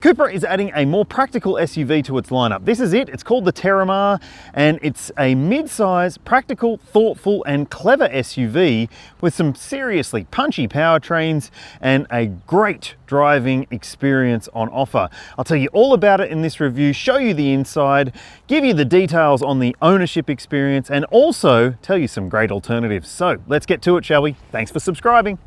Cupra is adding a more practical SUV to its lineup. This is it. It's called the Terramar, and it's a mid-size, practical, thoughtful, and clever SUV with some seriously punchy powertrains and a great driving experience on offer. I'll tell you all about it in this review, show you the inside, give you the details on the ownership experience, and also tell you some great alternatives. So let's get to it, shall we? Thanks for subscribing.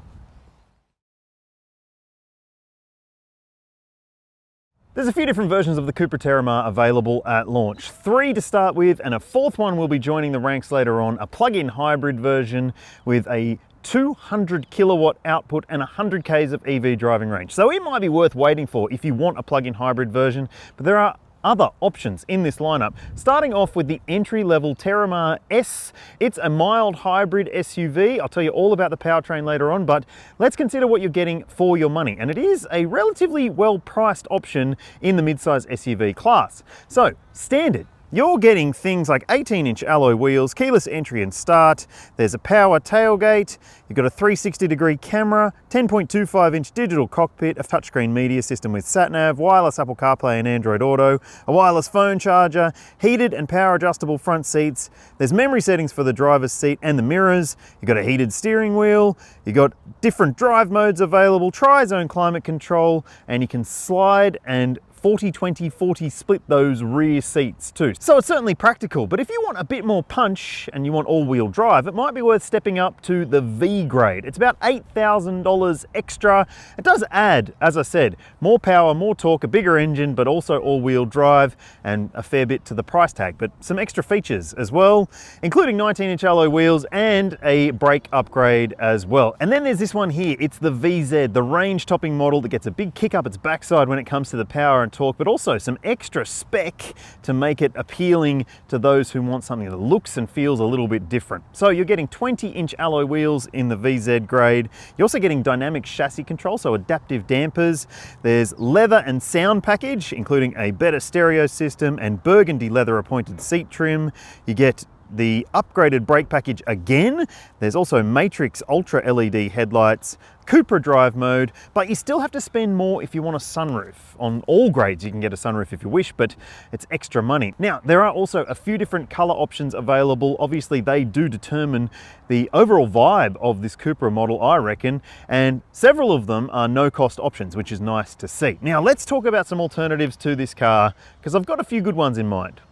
There's a few different versions of the Cupra Terramar available at launch. 3 to start with, and a 4th one will be joining the ranks later on, a plug-in hybrid version with a 200 kilowatt output and 100 k's of EV driving range. So it might be worth waiting for if you want a plug-in hybrid version, but there are other options in this lineup. Starting off with the entry-level Terramar S. It's a mild hybrid SUV. I'll tell you all about the powertrain later on, but let's consider what you're getting for your money. And it is a relatively well-priced option in the midsize SUV class. So, standard. You're getting things like 18-inch alloy wheels, keyless entry and start, there's a power tailgate, you've got a 360-degree camera, 10.25-inch digital cockpit, a touchscreen media system with sat-nav, wireless Apple CarPlay and Android Auto, a wireless phone charger, heated and power-adjustable front seats, there's memory settings for the driver's seat and the mirrors, you've got a heated steering wheel, you've got different drive modes available, tri-zone climate control, and you can slide and 40-20-40 split those rear seats too. So it's certainly practical, but if you want a bit more punch and you want all-wheel drive, it might be worth stepping up to the V grade. It's about $8,000 extra. It does add, as I said, more power, more torque, a bigger engine, but also all-wheel drive and a fair bit to the price tag, but some extra features as well, including 19-inch alloy wheels and a brake upgrade as well. And then there's this one here. It's the VZ, the range-topping model that gets a big kick up its backside when it comes to the power and torque, but also some extra spec to make it appealing to those who want something that looks and feels a little bit different. So you're getting 20-inch alloy wheels in the VZ grade. You're also getting dynamic chassis control, so adaptive dampers. There's leather and sound package, including a better stereo system and burgundy leather appointed seat trim. You get the upgraded brake package again. There's also Matrix Ultra LED headlights, Cupra drive mode, but you still have to spend more if you want a sunroof. On all grades you can get a sunroof if you wish, but it's extra money. Now, there are also a few different color options available. Obviously, they do determine the overall vibe of this Cupra model, I reckon, and several of them are no-cost options, which is nice to see. Now, let's talk about some alternatives to this car, because I've got a few good ones in mind.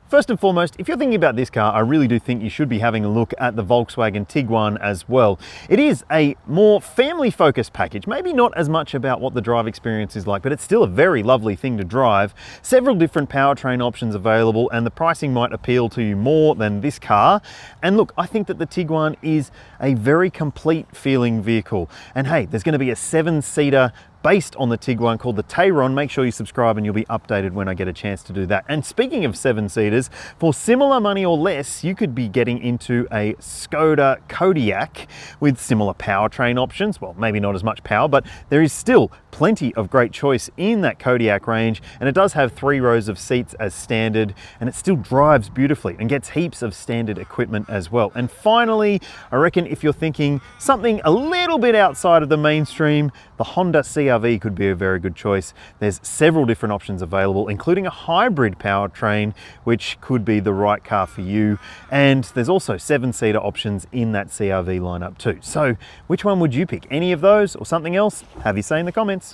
First and foremost, if you're thinking about this car, I really do think you should be having a look at the Volkswagen Tiguan as well. It is a more family-focused package, maybe not as much about what the drive experience is like, but it's still a very lovely thing to drive. Several different powertrain options available, and the pricing might appeal to you more than this car. And look, I think that the Tiguan is a very complete feeling vehicle. And hey, there's going to be a 7-seater based on the Tiguan called the Tayron. Make sure you subscribe and you'll be updated when I get a chance to do that. And speaking of 7-seaters, for similar money or less, you could be getting into a Skoda Kodiaq with similar powertrain options. Well, maybe not as much power, but there is still plenty of great choice in that Kodiaq range, and it does have 3 rows of seats as standard, and it still drives beautifully and gets heaps of standard equipment as well. And finally, I reckon if you're thinking something a little bit outside of the mainstream, the Honda CR-V could be a very good choice. There's several different options available, including a hybrid powertrain, which could be the right car for you. And there's also 7-seater options in that CR-V lineup too. So which one would you pick? Any of those or something else? Have your say in the comments.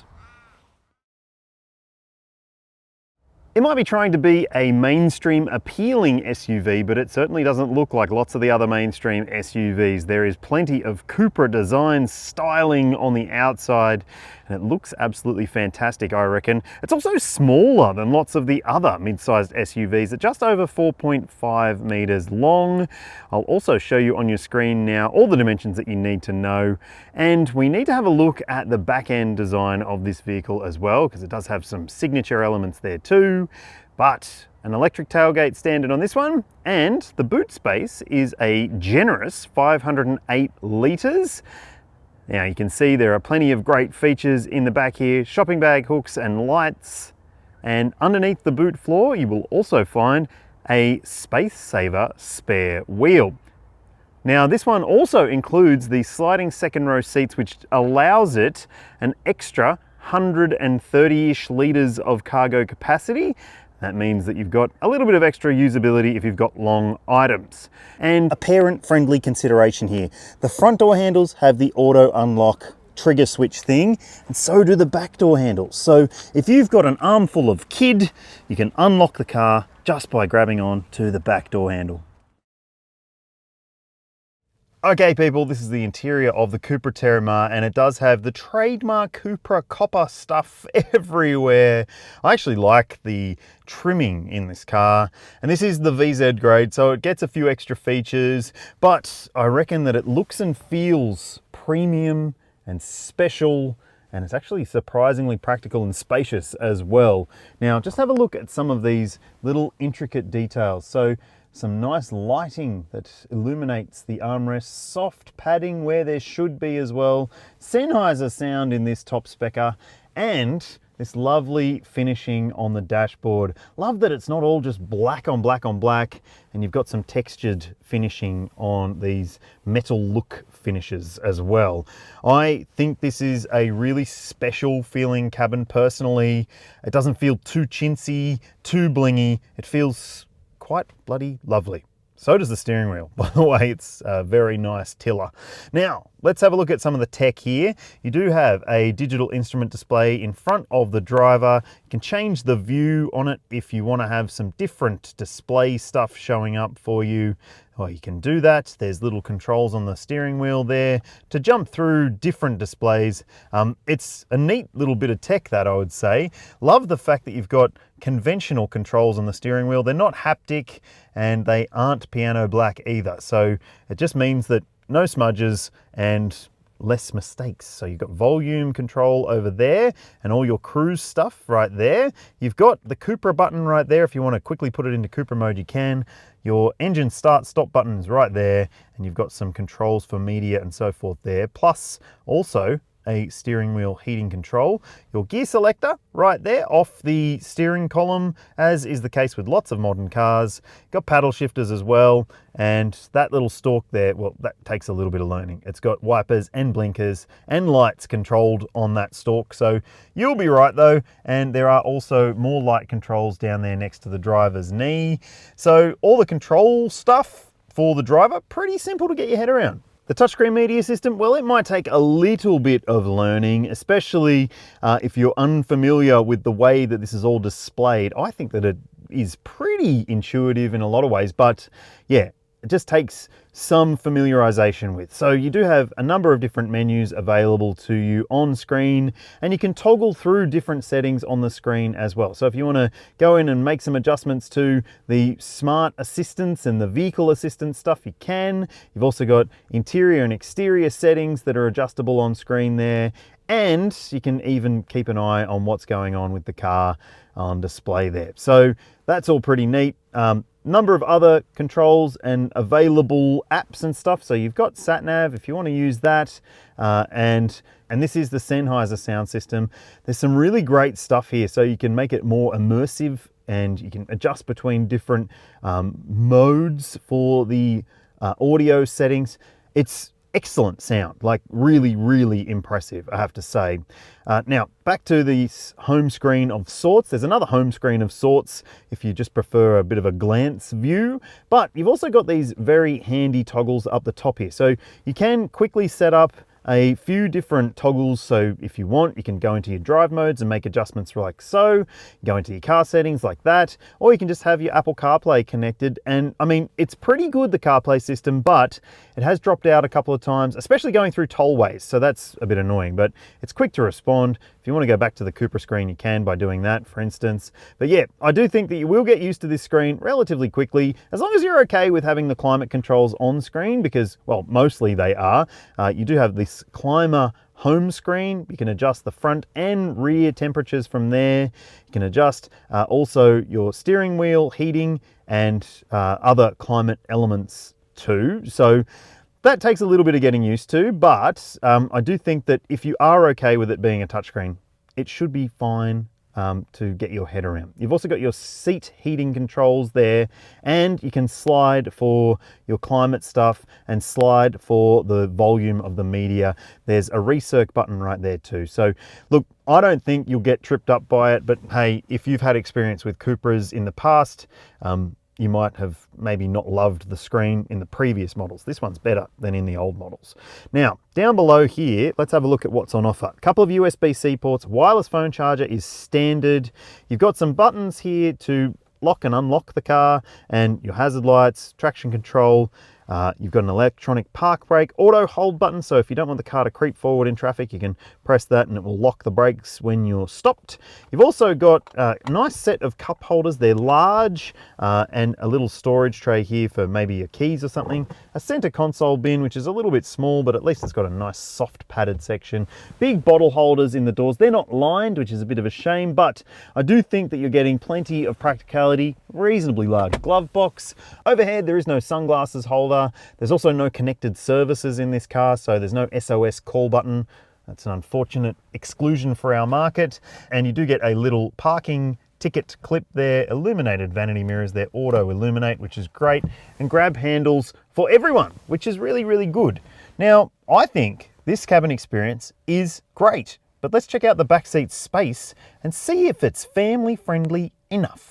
It might be trying to be a mainstream appealing SUV, but it certainly doesn't look like lots of the other mainstream SUVs. There is plenty of Cupra design styling on the outside, and it looks absolutely fantastic, I reckon. It's also smaller than lots of the other mid-sized SUVs at just over 4.5 meters long. I'll also show you on your screen now all the dimensions that you need to know. And we need to have a look at the back end design of this vehicle as well, because it does have some signature elements there too. But an electric tailgate standard on this one, and the boot space is a generous 508 litres. Now you can see there are plenty of great features in the back here, shopping bag hooks and lights. And underneath the boot floor, you will also find a space saver spare wheel. Now this one also includes the sliding second row seats, which allows it an extra 130-ish litres of cargo capacity. That means that you've got a little bit of extra usability if you've got long items. And a parent-friendly consideration here. The front door handles have the auto unlock trigger switch thing, and so do the back door handles. So if you've got an armful of kid, you can unlock the car just by grabbing on to the back door handle. Okay people, this is the interior of the Cupra Terramar, and it does have the trademark Cupra copper stuff everywhere. I actually like the trimming in this car, and this is the VZ grade, so it gets a few extra features, but I reckon that it looks and feels premium and special, and it's actually surprisingly practical and spacious as well. Now just have a look at some of these little intricate details. So some nice lighting that illuminates the armrest, soft padding where there should be as well, Sennheiser sound in this top specker, and this lovely finishing on the dashboard. Love that it's not all just black on black on black, and you've got some textured finishing on these metal look finishes as well. I think this is a really special feeling cabin personally. It doesn't feel too chintzy, too blingy. It feels quite bloody lovely. So does the steering wheel. By the way, it's a very nice tiller. Now, let's have a look at some of the tech here. You do have a digital instrument display in front of the driver. You can change the view on it if you want to have some different display stuff showing up for you. Well, you can do that. There's little controls on the steering wheel there to jump through different displays. It's a neat little bit of tech, that I would say. Love the fact that you've got conventional controls on the steering wheel. They're not haptic and they aren't piano black either. So it just means that no smudges and less mistakes. So you've got volume control over there and all your cruise stuff right there. You've got the Cupra button right there. If you want to quickly put it into Cupra mode, you can. Your engine start stop button is right there, and you've got some controls for media and so forth there, plus also a steering wheel heating control. Your gear selector right there off the steering column, as is the case with lots of modern cars. Got paddle shifters as well, and that little stalk there, well, that takes a little bit of learning. It's got wipers and blinkers and lights controlled on that stalk, so you'll be right though. And there are also more light controls down there next to the driver's knee. So all the control stuff for the driver, pretty simple to get your head around. The touchscreen media system, well, it might take a little bit of learning, especially if you're unfamiliar with the way that this is all displayed. I think that it is pretty intuitive in a lot of ways, but yeah, it just takes some familiarization with. So you do have a number of different menus available to you on screen, and you can toggle through different settings on the screen as well. So if you want to go in and make some adjustments to the smart assistance and the vehicle assistance stuff, you can. You've also got interior and exterior settings that are adjustable on screen there, and you can even keep an eye on what's going on with the car on display there. So that's all pretty neat. Number of other controls and available apps and stuff. So you've got sat-nav if you want to use that, and this is the Sennheiser sound system. There's some really great stuff here, so you can make it more immersive, and you can adjust between different modes for the audio settings. It's excellent sound, like really, really impressive, I have to say. Now, back to the home screen of sorts. There's another home screen of sorts if you just prefer a bit of a glance view, but you've also got these very handy toggles up the top here. So you can quickly set up a few different toggles. So if you want, you can go into your drive modes and make adjustments like so, go into your car settings like that, or you can just have your Apple CarPlay connected. And I mean, it's pretty good, the CarPlay system, but it has dropped out a couple of times, especially going through tollways. So that's a bit annoying, but it's quick to respond. If you want to go back to the Cupra screen, you can by doing that, for instance. But yeah, I do think that you will get used to this screen relatively quickly, as long as you're okay with having the climate controls on screen, because, well, mostly they are. You do have this climber home screen. You can adjust the front and rear temperatures from there. You can adjust also your steering wheel heating and other climate elements too. So that takes a little bit of getting used to, but I do think that if you are okay with it being a touchscreen, it should be fine to get your head around. You've also got your seat heating controls there, and you can slide for your climate stuff and slide for the volume of the media. There's a recirc button right there too. So look, I don't think you'll get tripped up by it, but hey, if you've had experience with Cupras in the past, you might have maybe not loved the screen in the previous models. This one's better than in the old models. Now, down below here, let's have a look at what's on offer. A couple of USB-C ports, wireless phone charger is standard. You've got some buttons here to lock and unlock the car, and your hazard lights, traction control. You've got an electronic park brake, auto hold button, so if you don't want the car to creep forward in traffic, you can press that and it will lock the brakes when you're stopped. You've also got a nice set of cup holders. They're large, and a little storage tray here for maybe your keys or something. A center console bin, which is a little bit small, but at least it's got a nice soft padded section. Big bottle holders in the doors. They're not lined, which is a bit of a shame, but I do think that you're getting plenty of practicality. Reasonably large glove box. Overhead, there is no sunglasses holder. There's also no connected services in this car, so there's no SOS call button. That's an unfortunate exclusion for our market. And you do get a little parking ticket clip there, illuminated vanity mirrors. They're auto illuminate, which is great, and grab handles for everyone, which is really, really good. Now, I think this cabin experience is great, but let's check out the backseat space and see if it's family friendly enough.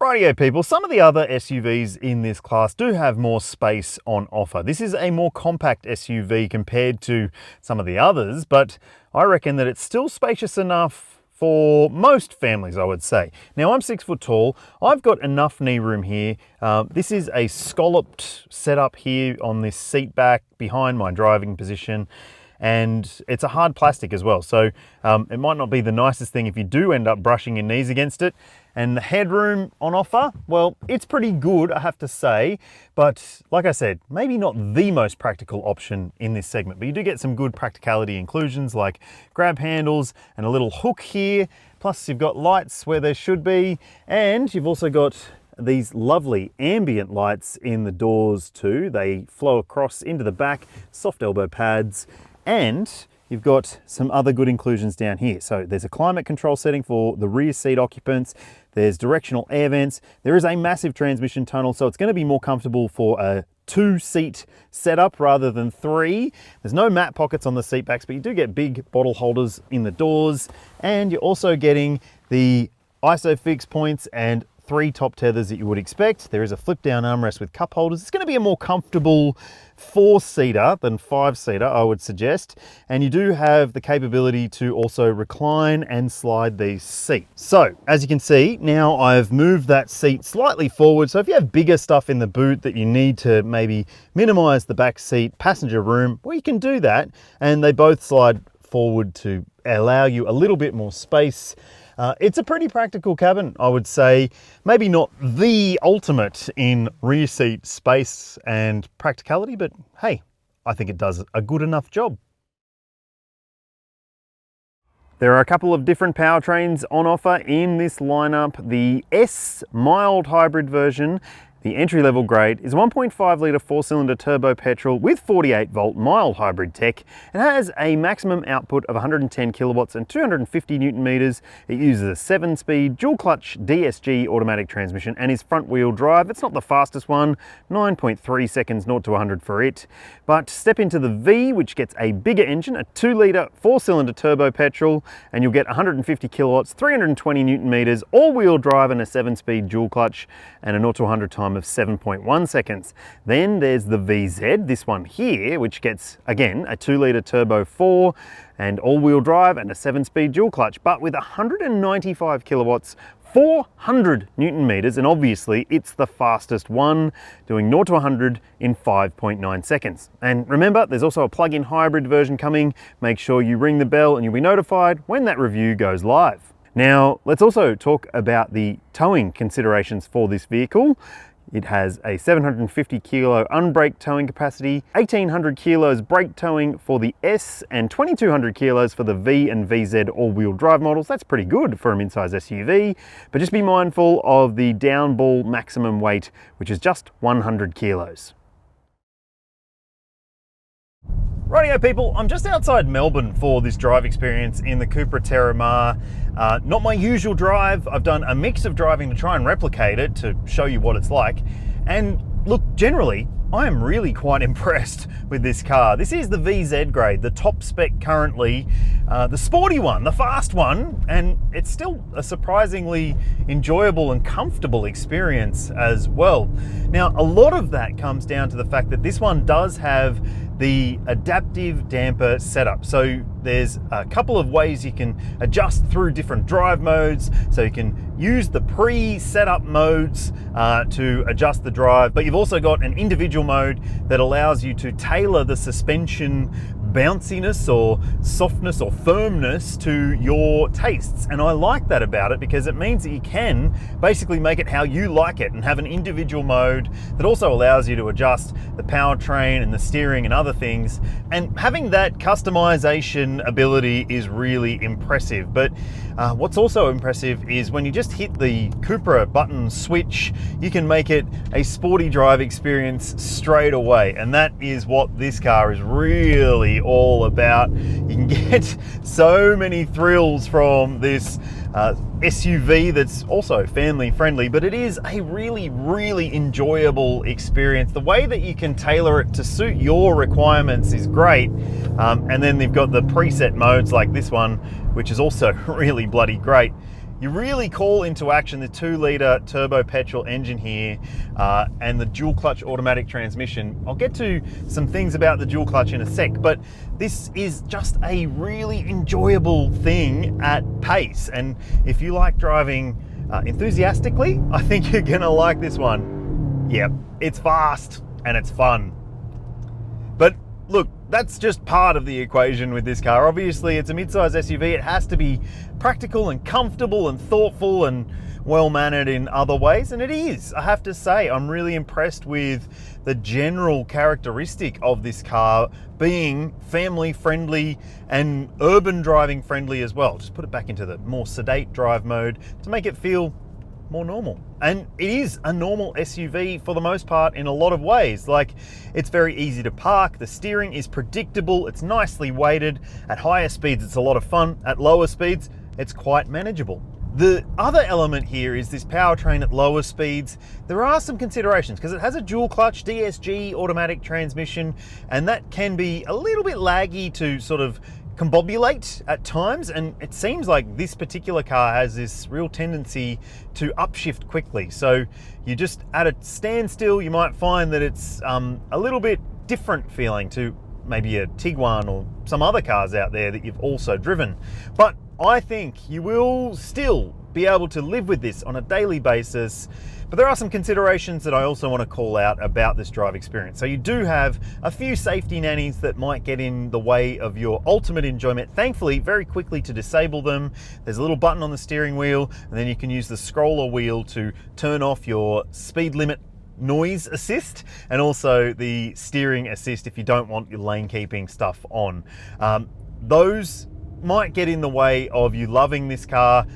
Rightio people, some of the other SUVs in this class do have more space on offer. This is a more compact SUV compared to some of the others, but I reckon that it's still spacious enough for most families, I would say. Now, I'm 6 foot tall. I've got enough knee room here. This is a scalloped setup here on this seat back behind my driving position. And it's a hard plastic as well, so it might not be the nicest thing if you do end up brushing your knees against it. And the headroom on offer, well, it's pretty good, I have to say, but like I said, maybe not the most practical option in this segment, but you do get some good practicality inclusions like grab handles and a little hook here, plus you've got lights where there should be, and you've also got these lovely ambient lights in the doors too. They flow across into the back, soft elbow pads, and you've got some other good inclusions down here. So there's a climate control setting for the rear seat occupants. There's directional air vents. There is a massive transmission tunnel, so it's going to be more comfortable for a 2-seat setup rather than 3. There's no mat pockets on the seat backs, but you do get big bottle holders in the doors. And you're also getting the ISOFIX points and 3 top tethers that you would expect. There is a flip down armrest with cup holders. It's going to be a more comfortable 4-seater than 5-seater, I would suggest. And you do have the capability to also recline and slide these seats. So as you can see, now I've moved that seat slightly forward. So if you have bigger stuff in the boot that you need to maybe minimize the back seat passenger room, well, you can do that. And they both slide forward to allow you a little bit more space. It's a pretty practical cabin, I would say. Maybe not the ultimate in rear seat space and practicality, but hey, I think it does a good enough job. There are a couple of different powertrains on offer in this lineup. The S mild hybrid version, the entry-level grade, is a 1.5 litre 4-cylinder turbo petrol with 48-volt mild hybrid tech. It has a maximum output of 110 kilowatts and 250 newton meters. It uses a 7-speed dual-clutch DSG automatic transmission and is front-wheel drive. It's not the fastest one, 9.3 seconds 0 to 100 for it. But step into the V, which gets a bigger engine, a 2-litre 4-cylinder turbo petrol, and you'll get 150 kilowatts, 320 newton meters, all-wheel drive and a 7-speed dual-clutch and a 0 to 100 time of 7.1 seconds. Then there's the VZ, this one here, which gets, again, a 2-litre turbo 4 and all-wheel drive and a 7-speed dual clutch, but with 195 kilowatts, 400 newton meters, and obviously it's the fastest one, doing 0 to 100 in 5.9 seconds. And remember, there's also a plug-in hybrid version coming. Make sure you ring the bell and you'll be notified when that review goes live. Now, let's also talk about the towing considerations for this vehicle. It has a 750 kilo unbraked towing capacity, 1800 kilos brake towing for the S, and 2200 kilos for the V and VZ all-wheel drive models. That's pretty good for a midsize SUV, but just be mindful of the downball maximum weight, which is just 100 kilos. Rightio people, I'm just outside Melbourne for this drive experience in the Cupra Terramar. Not my usual drive. I've done a mix of driving to try and replicate it to show you what it's like. And look, generally, I am really quite impressed with this car. This is the VZ grade, the top spec currently, the sporty one, the fast one, and it's still a surprisingly enjoyable and comfortable experience as well. Now, a lot of that comes down to the fact that this one does have the adaptive damper setup. So there's a couple of ways you can adjust through different drive modes. So you can use the pre-set up modes to adjust the drive, but you've also got an individual mode that allows you to tailor the suspension bounciness or softness or firmness to your tastes. And I like that about it because it means that you can basically make it how you like it and have an individual mode that also allows you to adjust the powertrain and the steering and other things. And having that customization ability is really impressive. But what's also impressive is when you just hit the Cupra button switch, you can make it a sporty drive experience straight away. And that is what this car is really all about. You can get so many thrills from this SUV that's also family friendly, but it is a really, really enjoyable experience. The way that you can tailor it to suit your requirements is great. And then they've got the preset modes like this one, which is also really bloody great. You really call into action the 2-litre turbo petrol engine here and the dual clutch automatic transmission. I'll get to some things about the dual clutch in a sec, but this is just a really enjoyable thing at pace. And if you like driving enthusiastically, I think you're gonna like this one. Yep, it's fast and it's fun. But look, that's just part of the equation with this car. Obviously, it's a mid-size SUV. It has to be practical and comfortable and thoughtful and well-mannered in other ways, and it is. I have to say, I'm really impressed with the general characteristic of this car being family-friendly and urban driving friendly as well. Just put it back into the more sedate drive mode to make it feel more normal. And it is a normal SUV for the most part in a lot of ways. Like, it's very easy to park, the steering is predictable, it's nicely weighted. At higher speeds, it's a lot of fun. At lower speeds, it's quite manageable. The other element here is this powertrain at lower speeds. There are some considerations because it has a dual clutch DSG automatic transmission, and that can be a little bit laggy to sort of combobulate at times, and it seems like this particular car has this real tendency to upshift quickly. So you just at a standstill, you might find that it's a little bit different feeling to maybe a Tiguan or some other cars out there that you've also driven. But I think you will still be able to live with this on a daily basis. But there are some considerations that I also want to call out about this drive experience. So you do have a few safety nannies that might get in the way of your ultimate enjoyment. Thankfully, very quickly to disable them, there's a little button on the steering wheel, and then you can use the scroller wheel to turn off your speed limit noise assist and also the steering assist if you don't want your lane keeping stuff on. Those might get in the way of you loving this car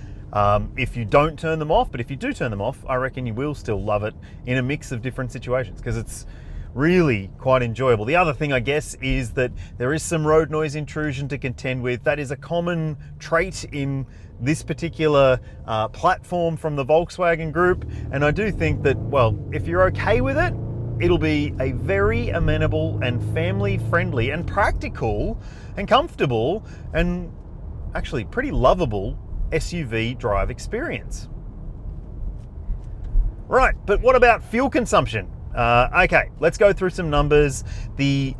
if you don't turn them off, but if you do turn them off, I reckon you will still love it in a mix of different situations because it's really quite enjoyable. The other thing, I guess, is that there is some road noise intrusion to contend with. That is a common trait in this particular platform from the Volkswagen Group, and I do think that, well, if you're okay with it, it'll be a very amenable and family-friendly and practical and comfortable and actually pretty lovable SUV drive experience. Right, but what about fuel consumption? Okay, let's go through some numbers. The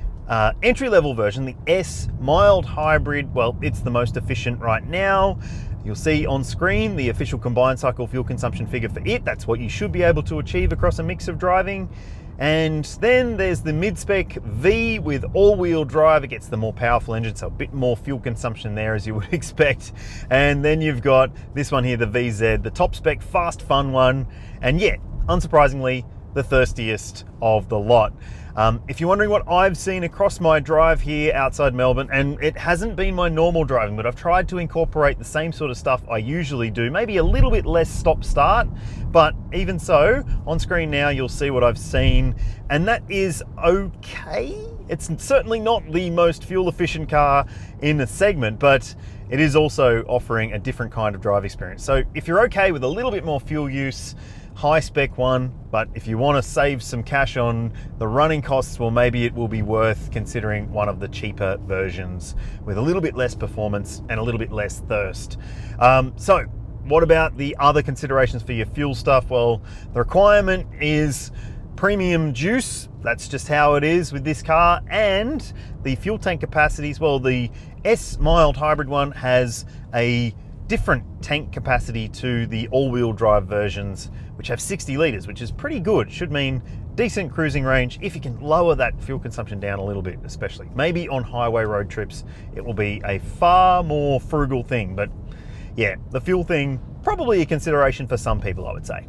entry-level version, the S mild hybrid, well, it's the most efficient right now. You'll see on screen the official combined cycle fuel consumption figure for it. That's what you should be able to achieve across a mix of driving. And then there's the mid-spec V with all-wheel drive. It gets the more powerful engine, so a bit more fuel consumption there as you would expect. And then you've got this one here, the VZ, the top spec fast fun one. And yet, unsurprisingly, the thirstiest of the lot. If you're wondering what I've seen across my drive here outside Melbourne, and it hasn't been my normal driving, but I've tried to incorporate the same sort of stuff I usually do, maybe a little bit less stop-start, but even so, on screen now you'll see what I've seen, and that is okay. It's certainly not the most fuel efficient car in the segment, but it is also offering a different kind of drive experience. So if you're okay with a little bit more fuel use, high spec one, but if you want to save some cash on the running costs, well, maybe it will be worth considering one of the cheaper versions with a little bit less performance and a little bit less thirst. So what about the other considerations for your fuel stuff? Well, the requirement is premium juice. That's just how it is with this car. And the fuel tank capacities, well, the S mild hybrid one has a different tank capacity to the all-wheel drive versions, which have 60 litres, which is pretty good. Should mean decent cruising range if you can lower that fuel consumption down a little bit, especially. Maybe on highway road trips, it will be a far more frugal thing. But yeah, the fuel thing, probably a consideration for some people, I would say.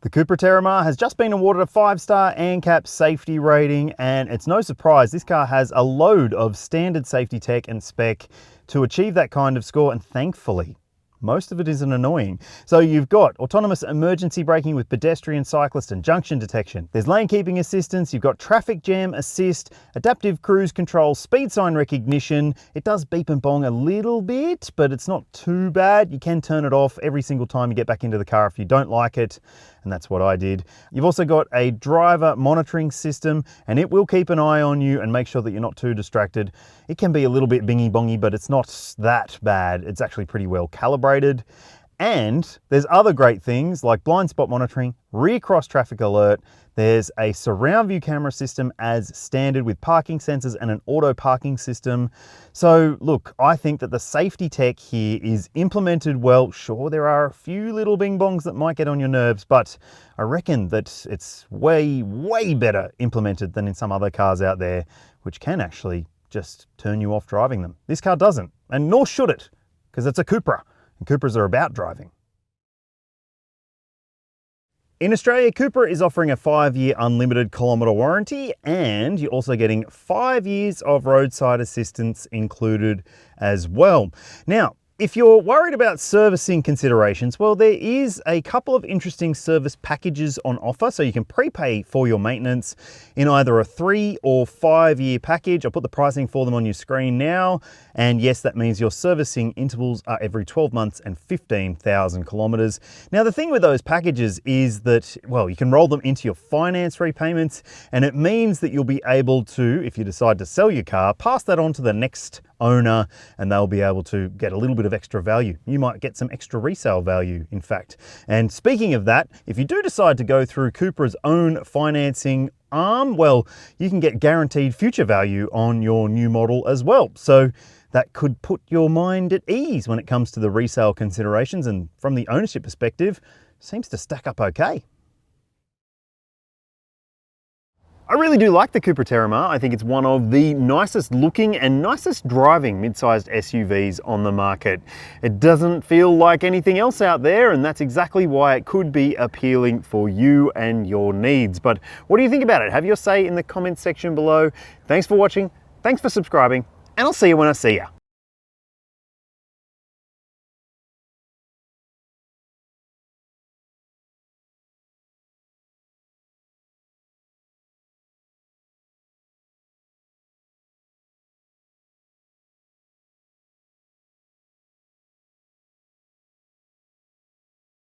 The Cupra Terramar has just been awarded a 5-star ANCAP safety rating, and it's no surprise this car has a load of standard safety tech and spec to achieve that kind of score, and thankfully, most of it isn't annoying. So you've got autonomous emergency braking with pedestrian, cyclist and junction detection. There's lane keeping assistance, you've got traffic jam assist, adaptive cruise control, speed sign recognition. It does beep and bong a little bit, but it's not too bad. You can turn it off every single time you get back into the car if you don't like it, and that's what I did. You've also got a driver monitoring system, and it will keep an eye on you and make sure that you're not too distracted. It can be a little bit bingy bongy, but it's not that bad. It's actually pretty well calibrated. And there's other great things like blind spot monitoring, rear cross traffic alert. There's a surround view camera system as standard with parking sensors and an auto parking system. So look, I think that the safety tech here is implemented well. Sure, there are a few little bing bongs that might get on your nerves, but I reckon that it's way, way better implemented than in some other cars out there, which can actually just turn you off driving them. This car doesn't, and nor should it, because it's a Cupra, and Cupras are about driving. In Australia, Cupra is offering a 5-year unlimited kilometre warranty, and you're also getting 5 years of roadside assistance included as well. Now, if you're worried about servicing considerations, well, there is a couple of interesting service packages on offer. So you can prepay for your maintenance in either a 3 or 5 year package. I'll put the pricing for them on your screen now. And yes, that means your servicing intervals are every 12 months and 15,000 kilometers. Now, the thing with those packages is that, well, you can roll them into your finance repayments, and it means that you'll be able to, if you decide to sell your car, pass that on to the next owner, and they'll be able to get a little bit of extra value. You might get some extra resale value, in fact. And speaking of that, if you do decide to go through Cupra's own financing arm, well, you can get guaranteed future value on your new model as well. So that could put your mind at ease when it comes to the resale considerations, and from the ownership perspective, seems to stack up okay. I really do like the Cupra Terramar. I think it's one of the nicest looking and nicest driving mid-sized SUVs on the market. It doesn't feel like anything else out there, and that's exactly why it could be appealing for you and your needs. But what do you think about it? Have your say in the comments section below. Thanks for watching, thanks for subscribing, and I'll see you when I see you.